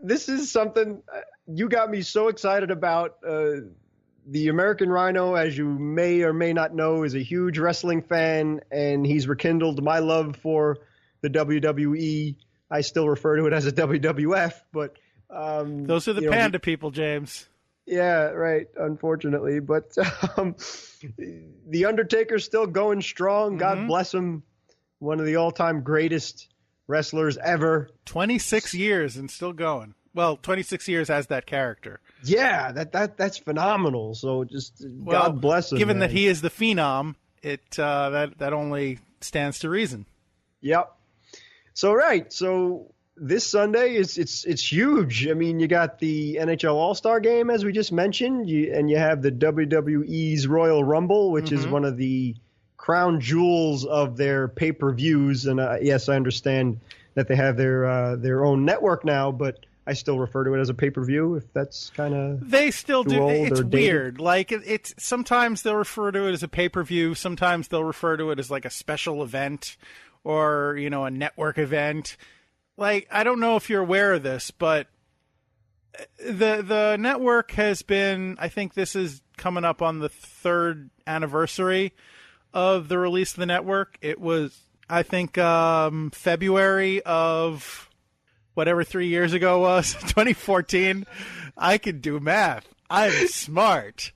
this is something you got me so excited about. The American Rhino, as you may or may not know, is a huge wrestling fan, and he's rekindled my love for the WWE. I still refer to it as a WWF, but those are the panda people, James. Yeah, right. Unfortunately, but the Undertaker's still going strong. God bless him. One of the all-time greatest wrestlers ever. 26 years and still going. Well, 26 years as that character. Yeah, that's phenomenal. So just God bless him. Given that he is the phenom, that only stands to reason. Yep. So this Sunday it's huge. I mean, you got the NHL All-Star Game, as we just mentioned, and you have the WWE's Royal Rumble, which is one of the crown jewels of their pay-per-views. And yes, I understand that they have their own network now, but I still refer to it as a pay-per-view, if that's kind of they still do. It's weird. Like it's sometimes they'll refer to it as a pay-per-view. Sometimes they'll refer to it as like a special event or, a network event. Like, I don't know if you're aware of this, but the network has been, I think this is coming up on the 3rd anniversary of the release of the network. It was, I think, February of whatever 3 years ago was, 2014. I can do math. I'm smart.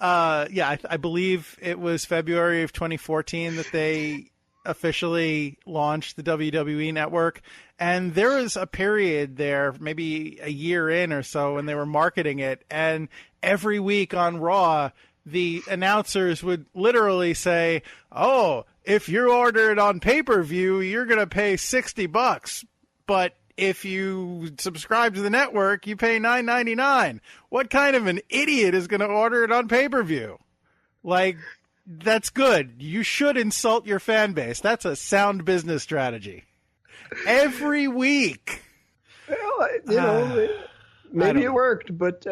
I believe it was February of 2014 that they officially launched the WWE Network. And there was a period there, maybe a year in or so, when they were marketing it. And every week on Raw, the announcers would literally say, "Oh, if you order it on pay-per-view, you're going to pay $60. But if you subscribe to the network, you pay $9.99. What kind of an idiot is going to order it on pay-per-view?" Like, that's good. You should insult your fan base. That's a sound business strategy. Every week. Well, maybe it worked, but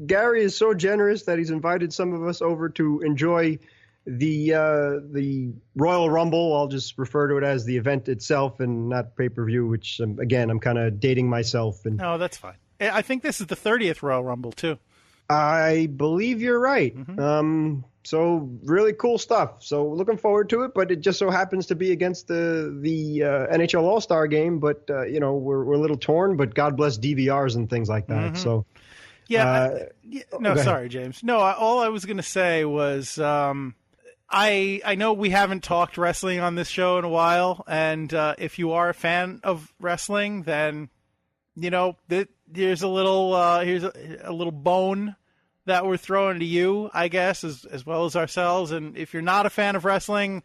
Gary is so generous that he's invited some of us over to enjoy the Royal Rumble. I'll just refer to it as the event itself and not pay-per-view, which, again, I'm kind of dating myself. No, that's fine. I think this is the 30th Royal Rumble, too. I believe you're right. So really cool stuff. So looking forward to it, but it just so happens to be against the NHL All-Star Game. But, we're a little torn, but God bless DVRs and things like that. So, sorry, James. No, all I was going to say was I know we haven't talked wrestling on this show in a while. And if you are a fan of wrestling, then, here's a little bone that we're throwing to you, I guess, as well as ourselves. And if you're not a fan of wrestling,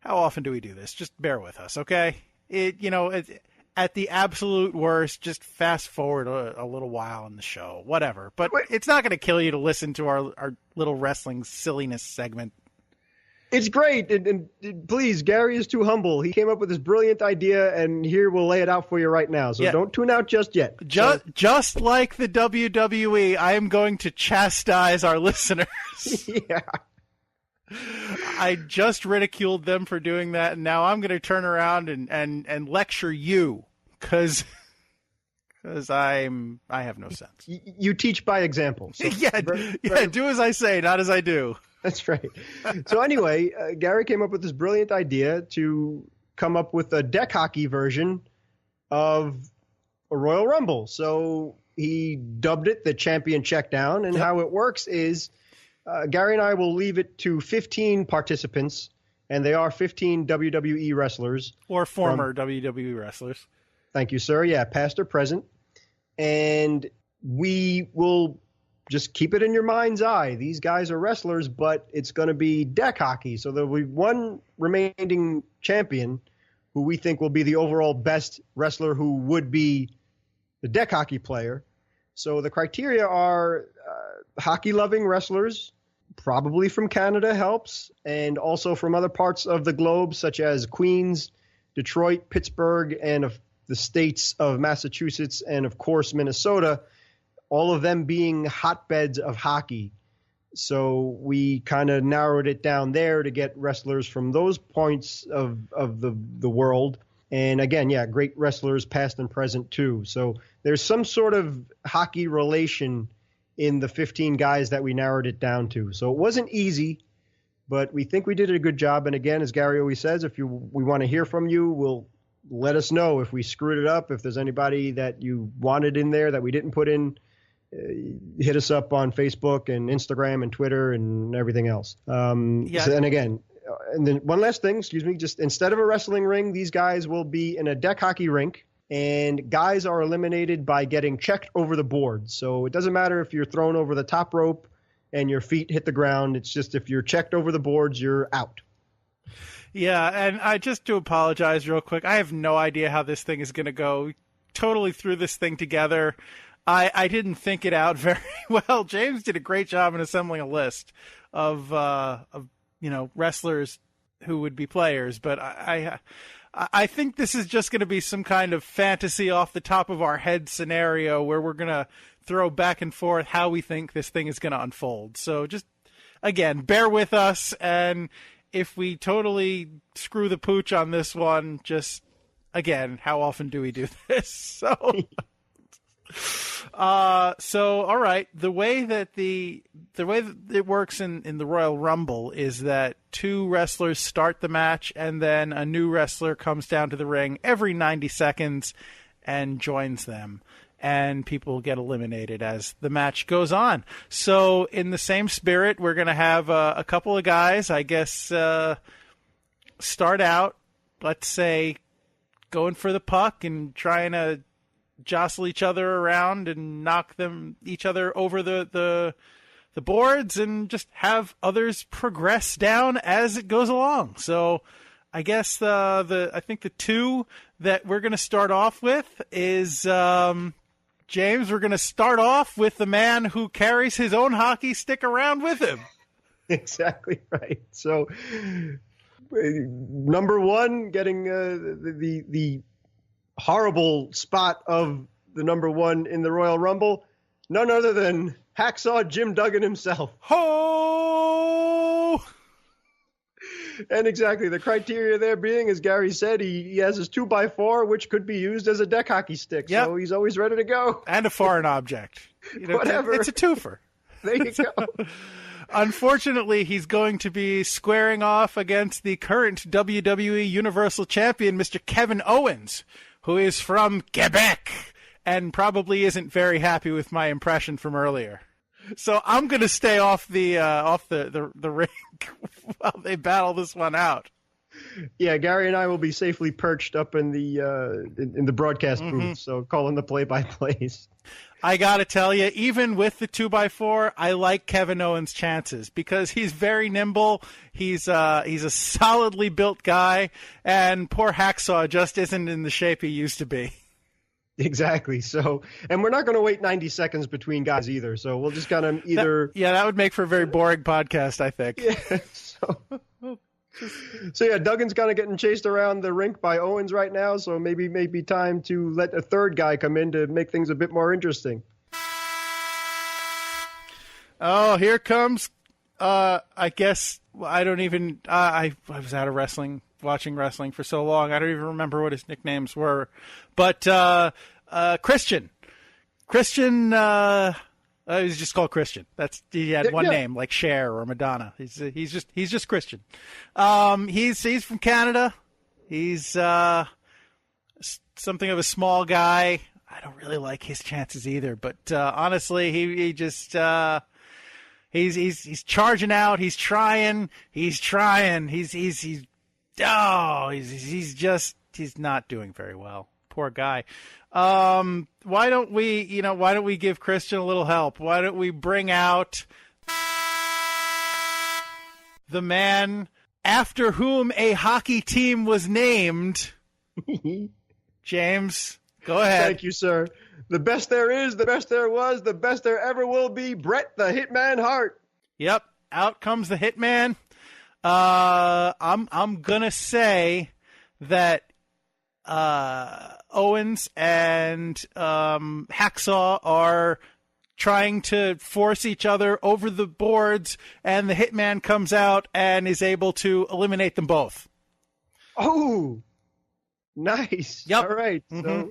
how often do we do this? Just bear with us, okay? At the absolute worst, just fast forward a little while in the show, whatever. But it's not going to kill you to listen to our little wrestling silliness segment. It's great. And please, Gary is too humble. He came up with this brilliant idea, and here we'll lay it out for you right now. So don't tune out just yet. Just like the WWE, I am going to chastise our listeners. Yeah. I just ridiculed them for doing that, and now I'm going to turn around and lecture you because I have no sense. You teach by example. So do as I say, not as I do. That's right. So anyway, Gary came up with this brilliant idea to come up with a deck hockey version of a Royal Rumble. So he dubbed it the Champion Checkdown. And how it works is Gary and I will leave it to 15 participants, and they are 15 WWE wrestlers. Or former WWE wrestlers. Thank you, sir. Yeah, past or present. And we will just keep it in your mind's eye. These guys are wrestlers, but it's going to be deck hockey. So there will be one remaining champion who we think will be the overall best wrestler who would be the deck hockey player. So the criteria are hockey-loving wrestlers, probably from Canada helps, and also from other parts of the globe, such as Queens, Detroit, Pittsburgh, and the states of Massachusetts and, of course, Minnesota, all of them being hotbeds of hockey. So we kind of narrowed it down there to get wrestlers from those points of the world. And again, yeah, great wrestlers past and present too. So there's some sort of hockey relation in the 15 guys that we narrowed it down to. So it wasn't easy, but we think we did a good job. And again, as Gary always says, if we want to hear from you, we'll let us know if we screwed it up. If there's anybody that you wanted in there that we didn't put in, hit us up on Facebook and Instagram and Twitter and everything else. And again, and then one last thing, just instead of a wrestling ring, these guys will be in a deck hockey rink, and guys are eliminated by getting checked over the board. So it doesn't matter if you're thrown over the top rope and your feet hit the ground. It's just if you're checked over the boards, you're out. Yeah, and I just to apologize real quick. I have no idea how this thing is going to go. We totally threw this thing together. I didn't think it out very well. James did a great job in assembling a list of wrestlers who would be players, but I think this is just going to be some kind of fantasy off the top of our head scenario where we're going to throw back and forth how we think this thing is going to unfold. So just, again, bear with us, and if we totally screw the pooch on this one, just, again, how often do we do this? So all right. The way that it works in the Royal Rumble is that two wrestlers start the match, and then a new wrestler comes down to the ring every 90 seconds and joins them, and people get eliminated as the match goes on. So in the same spirit, we're going to have a couple of guys, I guess, start out, let's say, going for the puck and trying to jostle each other around and knock each other over the boards, and just have others progress down as it goes along. So I guess I think the two that we're going to start off with is James. We're going to start off with the man who carries his own hockey stick around with him. Exactly right. So number one, getting the horrible spot of the number one in the Royal Rumble, none other than Hacksaw Jim Duggan himself. Ho! And exactly, the criteria there being, as Gary said, he has his 2x4, which could be used as a deck hockey stick. Yep. So he's always ready to go. And a foreign object. Whatever. It's a twofer. There you go. Unfortunately, he's going to be squaring off against the current WWE Universal Champion, Mr. Kevin Owens, who is from Quebec and probably isn't very happy with my impression from earlier. So I'm going to stay off the ring while they battle this one out. Yeah, Gary and I will be safely perched up in the broadcast booth, so calling the play-by-plays. I got to tell you, even with the 2x4, I like Kevin Owens' chances because he's very nimble. He's a solidly built guy, and poor Hacksaw just isn't in the shape he used to be. Exactly. So, and we're not going to wait 90 seconds between guys either. So we'll just kind of either. That would make for a very boring podcast, I think. Yeah. So yeah, Duggan's kind of getting chased around the rink by Owens right now. So maybe time to let a third guy come in to make things a bit more interesting. Oh, here comes. I guess I don't even. I was out of watching wrestling for so long. I don't even remember what his nicknames were. But Christian. He's just called Christian. He had one name, like Cher or Madonna. He's just Christian. He's from Canada. He's something of a small guy. I don't really like his chances either. But honestly, he just he's charging out. He's trying. He's not doing very well. Poor guy. Why don't we give Christian a little help? Why don't we bring out the man after whom a hockey team was named? James, go ahead. Thank you, sir. The best there is, the best there was, the best there ever will be, Bret the Hitman Hart. Yep, out comes the Hitman. I'm gonna say that Owens and Hacksaw are trying to force each other over the boards, and the Hitman comes out and is able to eliminate them both. Oh, Nice. Yep. All right. So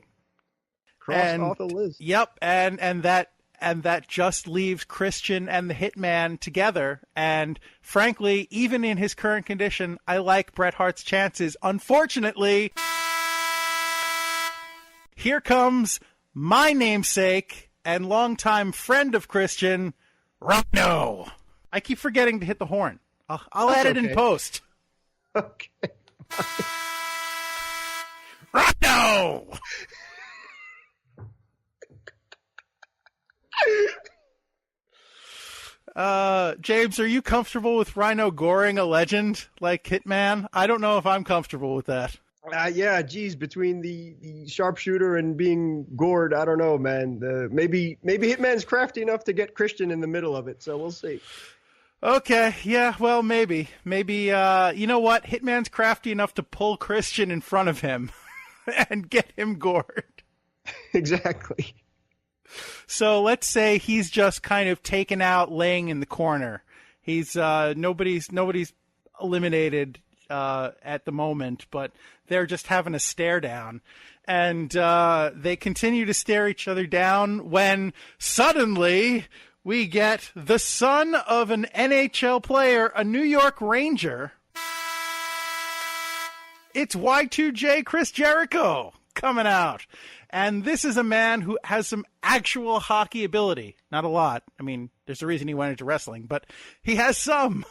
cross off the list. Yep. And that just leaves Christian and the Hitman together. And frankly, even in his current condition, I like Bret Hart's chances. Unfortunately, here comes my namesake and longtime friend of Christian, Rhino. I keep forgetting to hit the horn. I'll add it in post. Okay. Rhino! James, are you comfortable with Rhino goring a legend like Hitman? I don't know if I'm comfortable with that. Yeah, geez, between the sharpshooter and being gored, I don't know, man. Maybe Hitman's crafty enough to get Christian in the middle of it, so we'll see. Okay, yeah, well, maybe. You know what? Hitman's crafty enough to pull Christian in front of him and get him gored. Exactly. So let's say he's just kind of taken out, laying in the corner. He's nobody's eliminated at the moment, but they're just having a stare down, and they continue to stare each other down when suddenly we get the son of an NHL player, a New York Ranger. It's Y2J Chris Jericho coming out. And this is a man who has some actual hockey ability. Not a lot. I mean, there's a reason he went into wrestling, but he has some.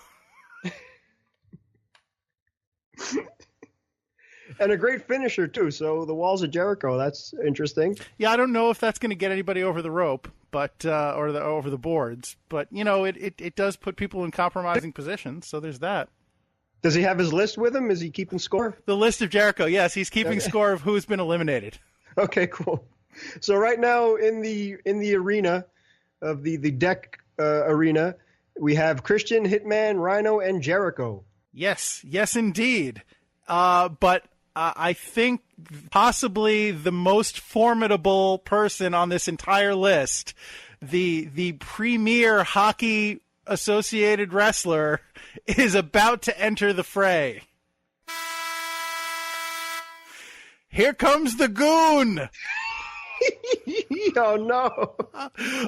And a great finisher, too. So the Walls of Jericho, that's interesting. Yeah, I don't know if that's going to get anybody over the rope, but over the boards. But, you know, it does put people in compromising positions, so there's that. Does he have his list with him? Is he keeping score? The list of Jericho, yes. He's keeping score of who's been eliminated. Okay, cool. So right now in the arena of the DEK arena, we have Christian, Hitman, Rhino, and Jericho. Yes, indeed. But I think possibly the most formidable person on this entire list, the premier hockey associated wrestler, is about to enter the fray. Here comes the Goon! Oh, no.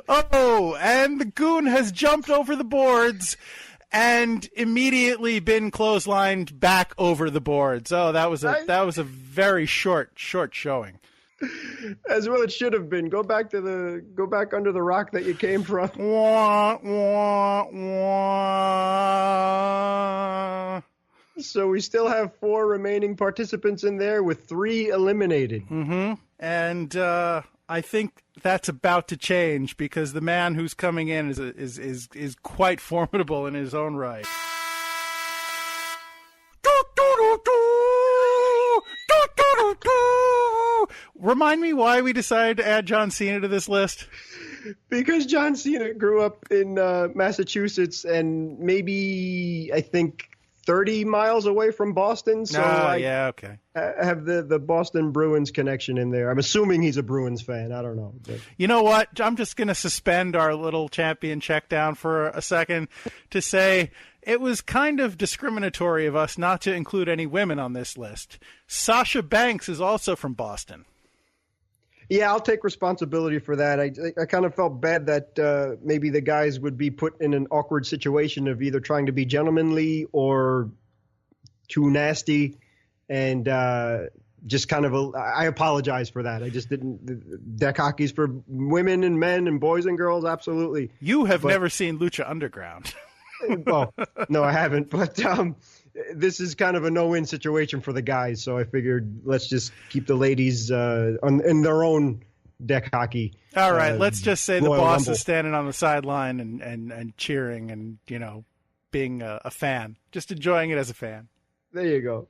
Oh, and the Goon has jumped over the boards and immediately been clotheslined back over the boards. Oh, that was a very short showing. As well it should have been. Go back under the rock that you came from. Wah, wah, wah. So we still have 4 remaining participants in there with 3 eliminated. Mm-hmm. And I think that's about to change because the man who's coming in is quite formidable in his own right. Remind me why we decided to add John Cena to this list. Because John Cena grew up in Massachusetts and maybe, I think, 30 miles away from Boston. So yeah, okay. I have the Boston Bruins connection in there. I'm assuming he's a Bruins fan. I don't know. But. You know what? I'm just going to suspend our little champion check down for a second to say it was kind of discriminatory of us not to include any women on this list. Sasha Banks is also from Boston. Yeah, I'll take responsibility for that. I kind of felt bad that maybe the guys would be put in an awkward situation of either trying to be gentlemanly or too nasty. And just kind of I apologize for that. I just didn't. DEK hockey's for women and men and boys and girls, absolutely. You have never seen Lucha Underground. Well, no, I haven't. But this is kind of a no-win situation for the guys, so I figured let's just keep the ladies in their own DEK hockey. All right, let's just say the boss Rumble. is standing on the sideline and cheering and, you know, being a fan, just enjoying it as a fan. There you go.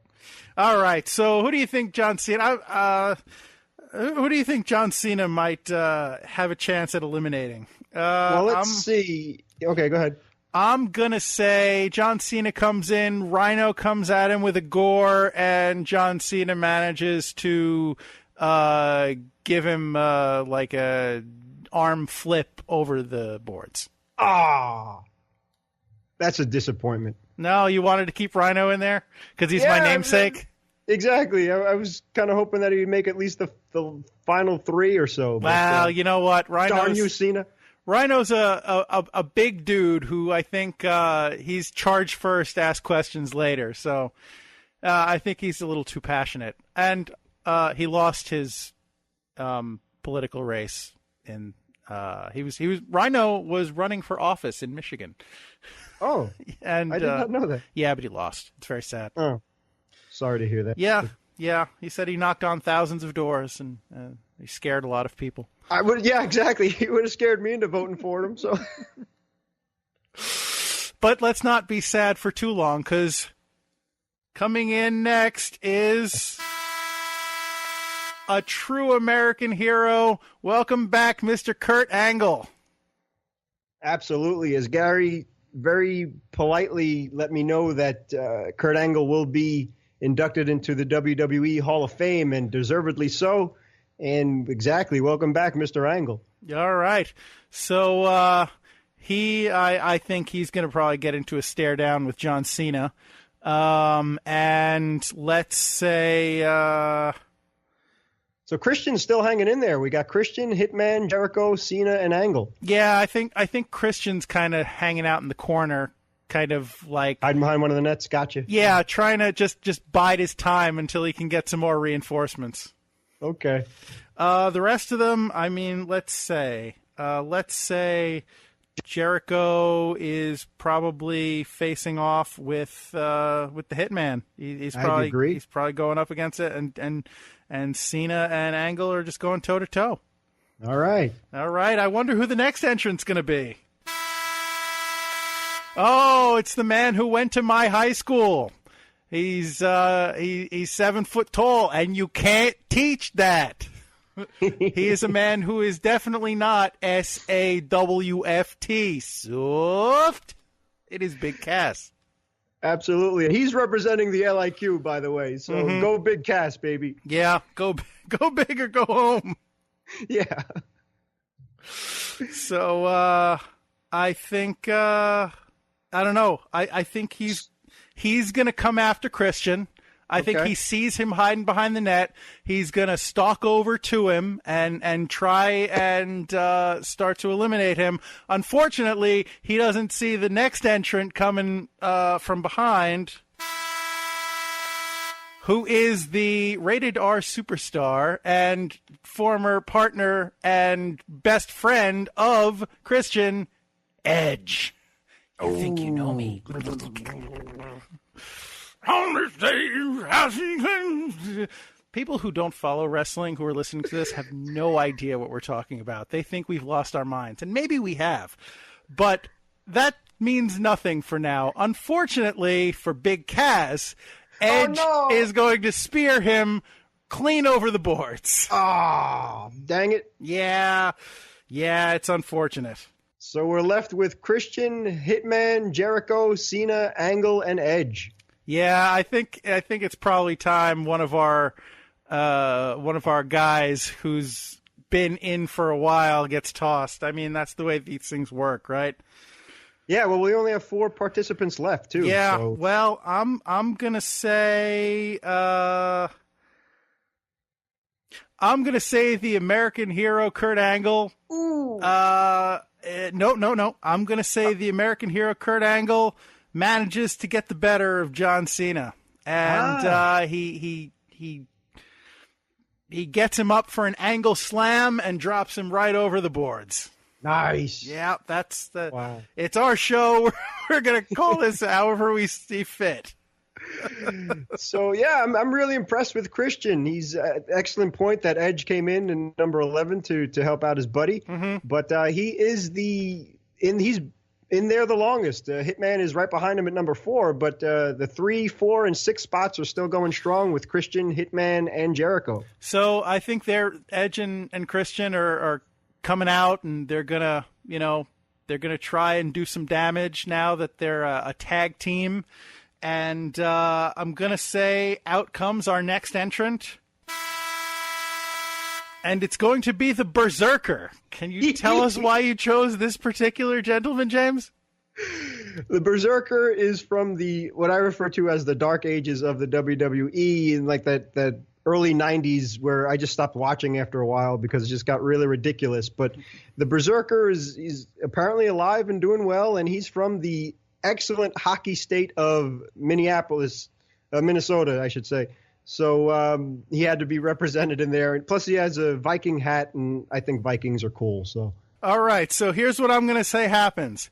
All right, so who do you think John Cena? Who do you think John Cena might have a chance at eliminating? Well, let's see. Okay, go ahead. I'm going to say John Cena comes in, Rhino comes at him with a gore, and John Cena manages to give him like a arm flip over the boards. That's a disappointment. No, you wanted to keep Rhino in there because he's my namesake? Exactly. I was kind of hoping that he'd make at least the final 3 or so. Well, you know what? Darn you, Cena. Rhino's a big dude who I think he's charged first, ask questions later. So I think he's a little too passionate. And he lost his political race. Rhino was running for office in Michigan. Oh, and I did not know that. Yeah, but he lost. It's very sad. Oh, sorry to hear that. Yeah. He said he knocked on thousands of doors and he scared a lot of people. Yeah, exactly. He would have scared me into voting for him. So, but let's not be sad for too long, because coming in next is a true American hero. Welcome back, Mr. Kurt Angle. Absolutely. As Gary very politely let me know that Kurt Angle will be inducted into the WWE Hall of Fame, and deservedly so. And exactly, welcome back, Mr. Angle. All right. So I think he's going to probably get into a stare down with John Cena. And let's say... So Christian's still hanging in there. We got Christian, Hitman, Jericho, Cena, and Angle. Yeah, I think Christian's kind of hanging out in the corner, kind of like hiding behind one of the nets. Gotcha. Yeah, trying to just bide his time until he can get some more reinforcements. Okay. The rest of them, I mean, let's say Jericho is probably facing off with the Hitman. He's probably going up against it, and Cena and Angle are just going toe to toe. All right. I wonder who the next entrant's going to be. Oh, it's the man who went to my high school. He's 7 foot tall, and you can't teach that. He is a man who is definitely not SAWFT. Soft. It is Big Cass. Absolutely. He's representing the LIQ, by the way. So Go Big Cass, baby. Yeah, go big or go home. Yeah. So I think I don't know. I think he's going to come after Christian. I think he sees him hiding behind the net. He's going to stalk over to him and try and start to eliminate him. Unfortunately, he doesn't see the next entrant coming from behind, who is the rated R superstar and former partner and best friend of Christian, Edge. I think you know me. People who don't follow wrestling, who are listening to this, have no idea what we're talking about. They think we've lost our minds, and maybe we have. But that means nothing for now. Unfortunately for Big Cass, Edge is going to spear him clean over the boards. Oh, dang it. Yeah, it's unfortunate. So we're left with Christian, Hitman, Jericho, Cena, Angle, and Edge. Yeah, I think it's probably time one of our guys who's been in for a while gets tossed. I mean, that's the way these things work, right? Yeah, well, we only have 4 participants left too. Yeah, so. Well, I'm gonna say the American hero Kurt Angle. Ooh. No. I'm gonna say the American hero Kurt Angle manages to get the better of John Cena, and he gets him up for an angle slam and drops him right over the boards. Nice. Yeah, that's the. Wow. It's our show. We're gonna call this however we see fit. So yeah, I'm really impressed with Christian. He's excellent point that Edge came in number 11 to help out his buddy, but he is he's in there the longest. Hitman is right behind him at number 4, but the 3, 4, and 6 spots are still going strong with Christian, Hitman, and Jericho. So I think Edge and Christian are coming out, and they're gonna try and do some damage now that they're a tag team. And I'm gonna say out comes our next entrant. And it's going to be the Berserker. Can you tell us why you chose this particular gentleman, James? The Berserker is from what I refer to as the dark ages of the WWE, and like that early 90s where I just stopped watching after a while because it just got really ridiculous. But the Berserker is apparently alive and doing well, and he's from the excellent hockey state of Minnesota, I should say. So he had to be represented in there. Plus, he has a Viking hat, and I think Vikings are cool. So, all right. So here's what I'm going to say happens.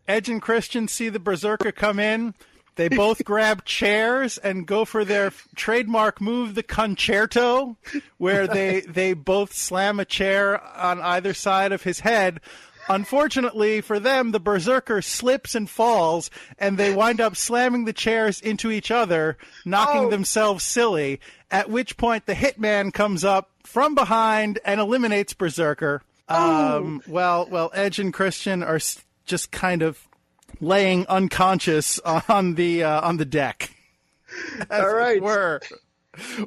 Edge and Christian see the Berserker come in. They both grab chairs and go for their trademark move, the concerto, where they both slam a chair on either side of his head. Unfortunately for them, the Berserker slips and falls, and they wind up slamming the chairs into each other, knocking themselves silly, at which point the Hitman comes up from behind and eliminates Berserker. Well, Edge and Christian are just kind of laying unconscious on the deck. All right.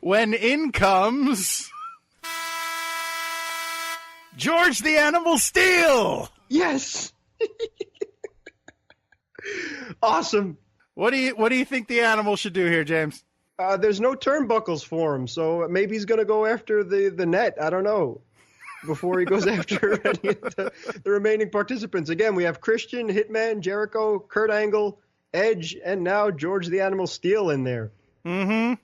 When in comes George the Animal Steel. Yes. Awesome. What do you think the Animal should do here, James? There's no turnbuckles for him, so maybe he's going to go after the net. I don't know. Before he goes after any of the remaining participants. Again, we have Christian, Hitman, Jericho, Kurt Angle, Edge, and now George the Animal Steel in there. Mm-hmm.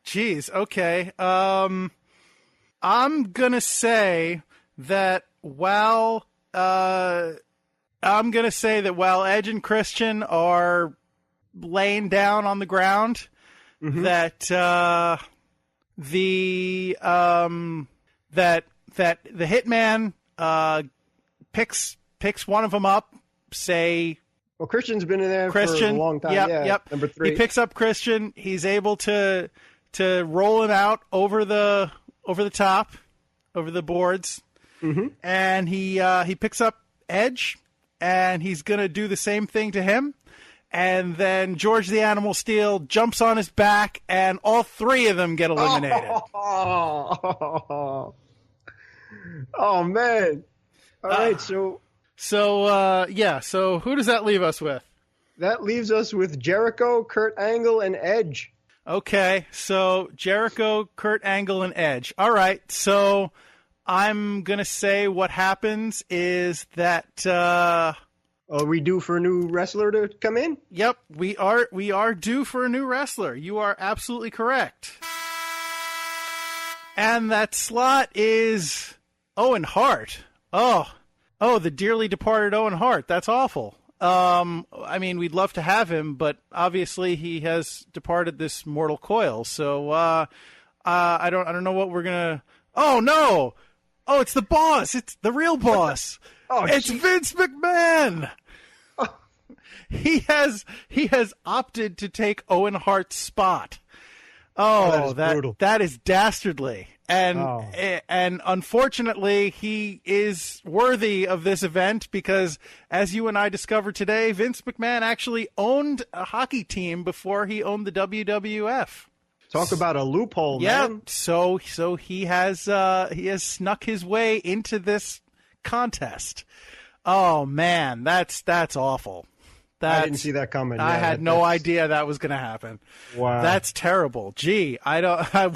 Geez. Okay. I'm gonna say that while Edge and Christian are laying down on the ground, that the Hitman picks one of them up. Well, Christian's been in there for a long time. Yep. Number 3. He picks up Christian. He's able to roll him out over the top, over the boards, and he picks up Edge, and he's gonna do the same thing to him. And then George the Animal Steel jumps on his back, and all 3 of them get eliminated. Oh man! All right, so who does that leave us with? That leaves us with Jericho, Kurt Angle, and Edge. Okay, so Jericho, Kurt Angle, and Edge. All right, so I'm gonna say what happens is that. Are we due for a new wrestler to come in? Yep, we are due for a new wrestler. You are absolutely correct. And that slot is Owen Hart. Oh, the dearly departed Owen Hart. That's awful. I mean, we'd love to have him, but obviously he has departed this mortal coil. So I don't know what we're gonna. Oh no! Oh, it's the boss. It's the real boss. It's Vince McMahon. He has opted to take Owen Hart's spot. That is dastardly. And unfortunately, he is worthy of this event because, as you and I discovered today, Vince McMahon actually owned a hockey team before he owned the WWF. Talk about a loophole, man. Yeah, so he has snuck his way into this contest. Oh man, that's awful. I didn't see that coming. I had no idea that was going to happen. Wow, that's terrible. Gee, good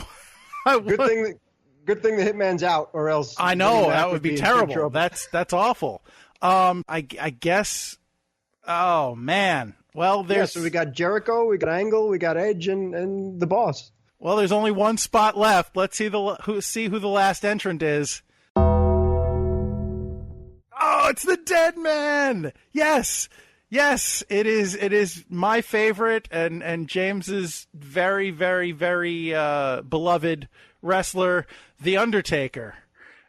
thing the Hitman's out, or else I know that would be terrible. That's awful. I guess. Oh man. Well, so we got Jericho, we got Angle, we got Edge, and the boss. Well, there's only one spot left. Let's see who the last entrant is. Oh, it's the Dead Man. Yes, it is. It is my favorite and James's very, very, very beloved wrestler, the Undertaker.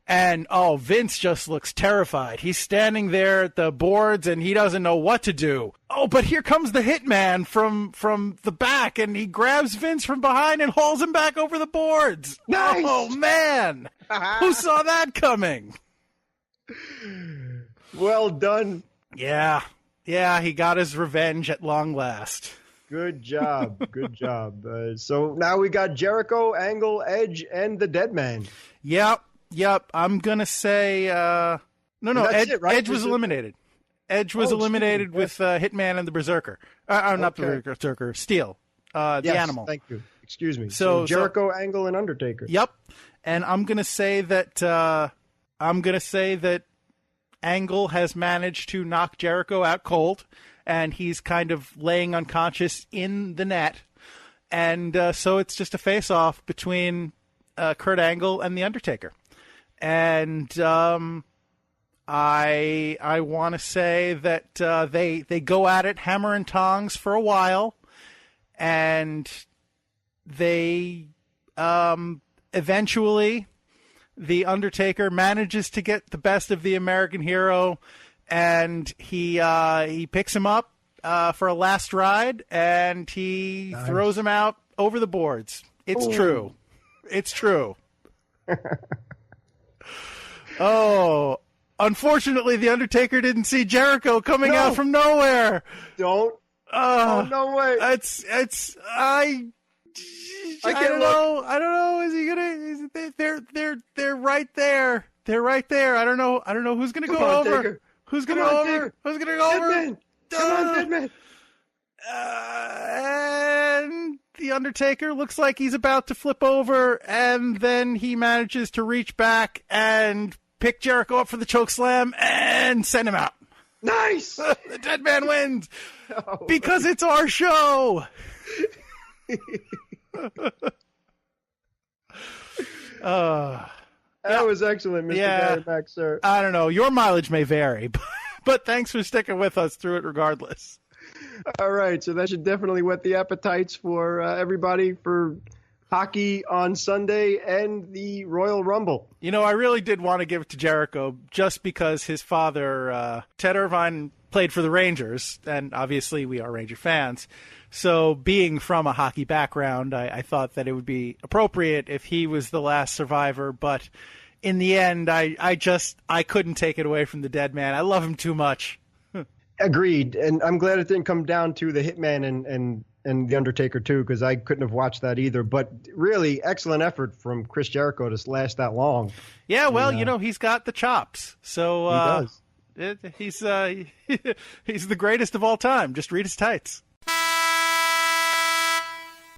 And Vince just looks terrified. He's standing there at the boards and he doesn't know what to do. Oh, but here comes the Hitman from the back, and he grabs Vince from behind and hauls him back over the boards. Nice. Oh man, who saw that coming? Well done. Yeah, he got his revenge at long last. Good job. So now we got Jericho, Angle, Edge, and the Dead Man. Yep. I'm gonna say no. Edge, right? Edge was eliminated. Edge was eliminated with Hitman and the Berserker. Not the Berserker, Steel, the Animal. Thank you. Excuse me. So Jericho, Angle, and Undertaker. Yep. And I'm gonna say that Angle has managed to knock Jericho out cold, and he's kind of laying unconscious in the net. And so it's just a face-off between Kurt Angle and the Undertaker. And I want to say that they go at it hammer and tongs for a while, and they eventually the Undertaker manages to get the best of the American hero, and he picks him up for a last ride, and he throws him out over the boards. It's true. It's true. Oh, unfortunately, the Undertaker didn't see Jericho coming out from nowhere. No way. I don't know. Is he gonna? They're right there. They're right there. I don't know who's gonna go over. Taker. Who's gonna go over? Taker. Who's gonna go over? Hitman. Come on, Hitman. And the Undertaker looks like he's about to flip over, and then he manages to reach back and pick Jericho up for the choke slam and send him out. Nice. The dead man wins because it's our show. That was excellent, Mr. Barry Mack, sir. I don't know. Your mileage may vary, but thanks for sticking with us through it regardless. All right, so that should definitely whet the appetites for everybody for hockey on Sunday and the Royal Rumble. You know, I really did want to give it to Jericho just because his father, Ted Irvine, played for the Rangers, and obviously we are Ranger fans. So being from a hockey background, I thought that it would be appropriate if he was the last survivor, but in the end, I couldn't take it away from the dead man. I love him too much. Agreed, and I'm glad it didn't come down to the Hitman and the Undertaker too, because I couldn't have watched that either. But really, excellent effort from Chris Jericho to last that long. Yeah, well, he's got the chops, so he does. He's the greatest of all time. Just read his tights.